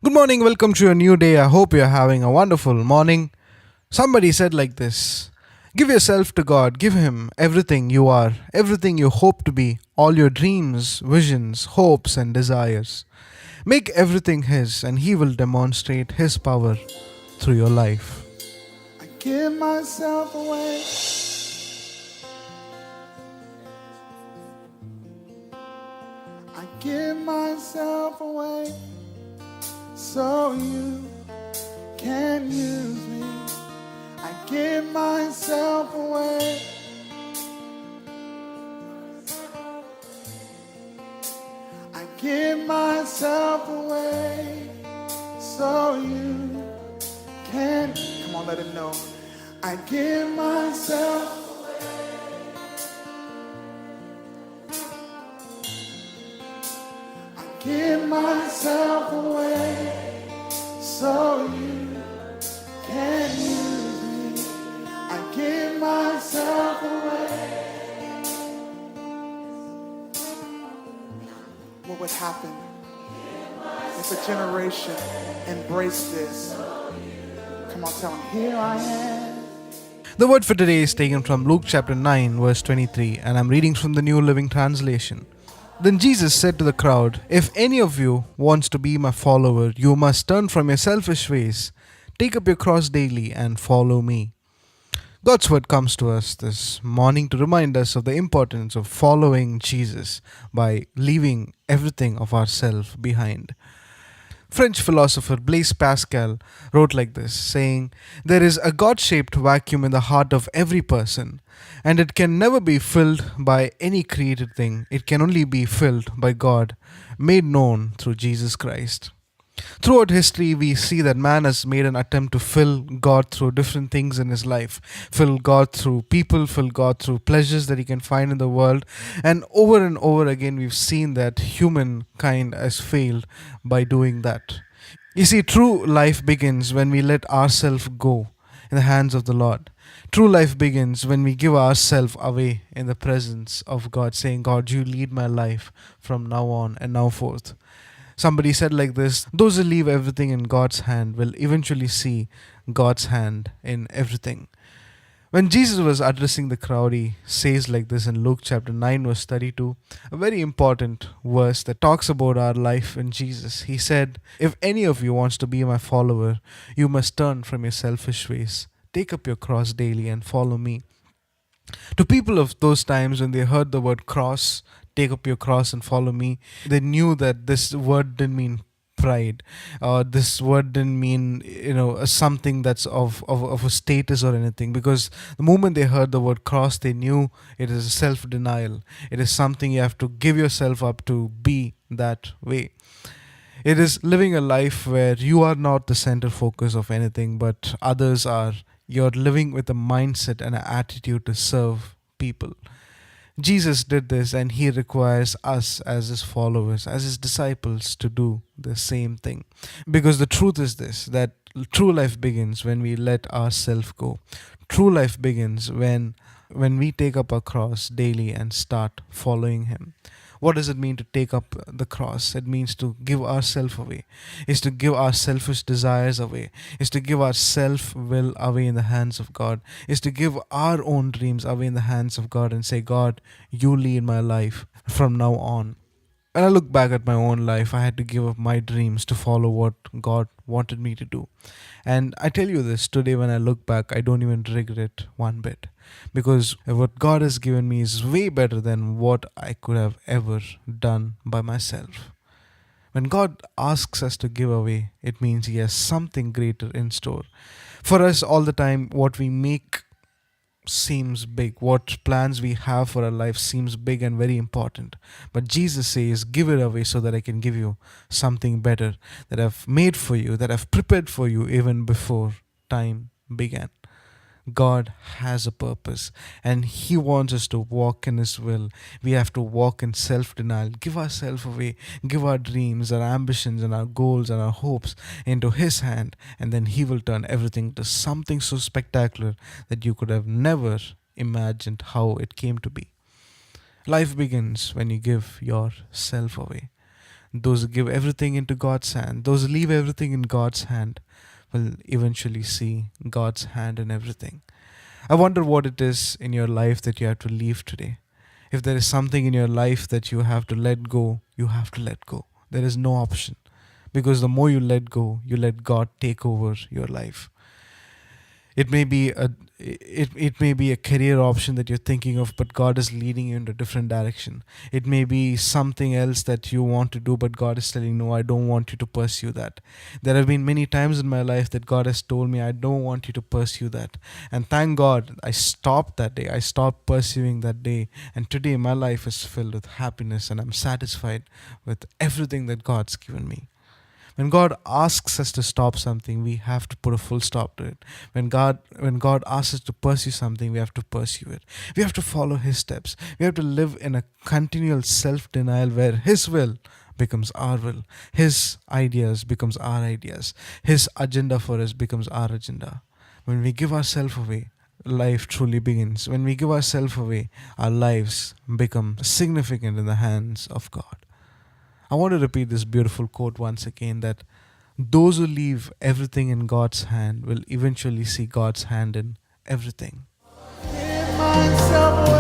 Good morning, welcome to a new day. I hope you're having a wonderful morning. Somebody said like this: give yourself to God, give Him everything you are, everything you hope to be, all your dreams, visions, hopes, and desires. Make everything His, and He will demonstrate His power through your life. I give myself away. I give myself away so you can use me. I give myself away. I give myself away so you can. Come on, let him know. I give myself. I give myself away so you can use me. I give myself away. What would happen if a generation embraced this? Come on, tell him, here I am. The word for today is taken from Luke chapter 9, verse 23, and I'm reading from the New Living Translation. Then Jesus said to the crowd, "If any of you wants to be my follower, you must turn from your selfish ways, take up your cross daily, and follow me." God's word comes to us this morning to remind us of the importance of following Jesus by leaving everything of ourselves behind. French philosopher Blaise Pascal wrote like this, saying, "There is a God shaped vacuum in the heart of every person, and it can never be filled by any created thing. It can only be filled by God, made known through Jesus Christ." Throughout history, we see that man has made an attempt to fill God through different things in his life. Fill God through people, fill God through pleasures that he can find in the world. And over again, we've seen that humankind has failed by doing that. You see, true life begins when we let ourselves go in the hands of the Lord. True life begins when we give ourselves away in the presence of God, saying, "God, you lead my life from now on and now forth." Somebody said like this: those who leave everything in God's hand will eventually see God's hand in everything. When Jesus was addressing the crowd, he says like this in Luke chapter 9, verse 32, a very important verse that talks about our life in Jesus. He said, "If any of you wants to be my follower, you must turn from your selfish ways. Take up your cross daily and follow me." To people of those times, when they heard the word cross, take up your cross and follow me, they knew that this word didn't mean pride. This word didn't mean, something that's of a status or anything. Because the moment they heard the word cross, they knew it is self denial. It is something you have to give yourself up to be that way. It is living a life where you are not the center focus of anything, but others are. You're living with a mindset and an attitude to serve people. Jesus did this, and he requires us as his followers, as his disciples, to do the same thing. Because the truth is this, that true life begins when we let ourselves go. True life begins when we take up our cross daily and start following him. What does it mean to take up the cross? It means to give ourselves away. Is to give our selfish desires away. Is to give our self will away in the hands of God. Is to give our own dreams away in the hands of God and say, "God, you lead my life from now on." When I look back at my own life, I had to give up my dreams to follow what God wanted me to do. And I tell you this today, when I look back, I don't even regret one bit. Because what God has given me is way better than what I could have ever done by myself. When God asks us to give away, it means He has something greater in store. For us, all the time, what we make seems big. What plans we have for our life seems big and very important. But Jesus says, "Give it away so that I can give you something better that I've made for you, that I've prepared for you even before time began." God has a purpose, and He wants us to walk in His will. We have to walk in self denial, give ourselves away, give our dreams, our ambitions, and our goals and our hopes into His hand, and then He will turn everything to something so spectacular that you could have never imagined how it came to be. Life begins when you give yourself away. Those who give everything into God's hand, those who leave everything in God's hand, will eventually see God's hand in everything. I wonder what it is in your life that you have to leave today. If there is something in your life that you have to let go, you have to let go. There is no option. Because the more you let go, you let God take over your life. It may be it may be a career option that you're thinking of, but God is leading you in a different direction. It may be something else that you want to do, but God is telling, no, I don't want you to pursue that. There have been many times in my life that God has told me, I don't want you to pursue that. And thank God I stopped that day. I stopped pursuing that day. And today my life is filled with happiness and I'm satisfied with everything that God's given me. When God asks us to stop something, we have to put a full stop to it. When God asks us to pursue something, we have to pursue it. We have to follow His steps. We have to live in a continual self-denial where His will becomes our will. His ideas becomes our ideas. His agenda for us becomes our agenda. When we give ourselves away, life truly begins. When we give ourselves away, our lives become significant in the hands of God. I want to repeat this beautiful quote once again, that those who leave everything in God's hand will eventually see God's hand in everything. Give myself away.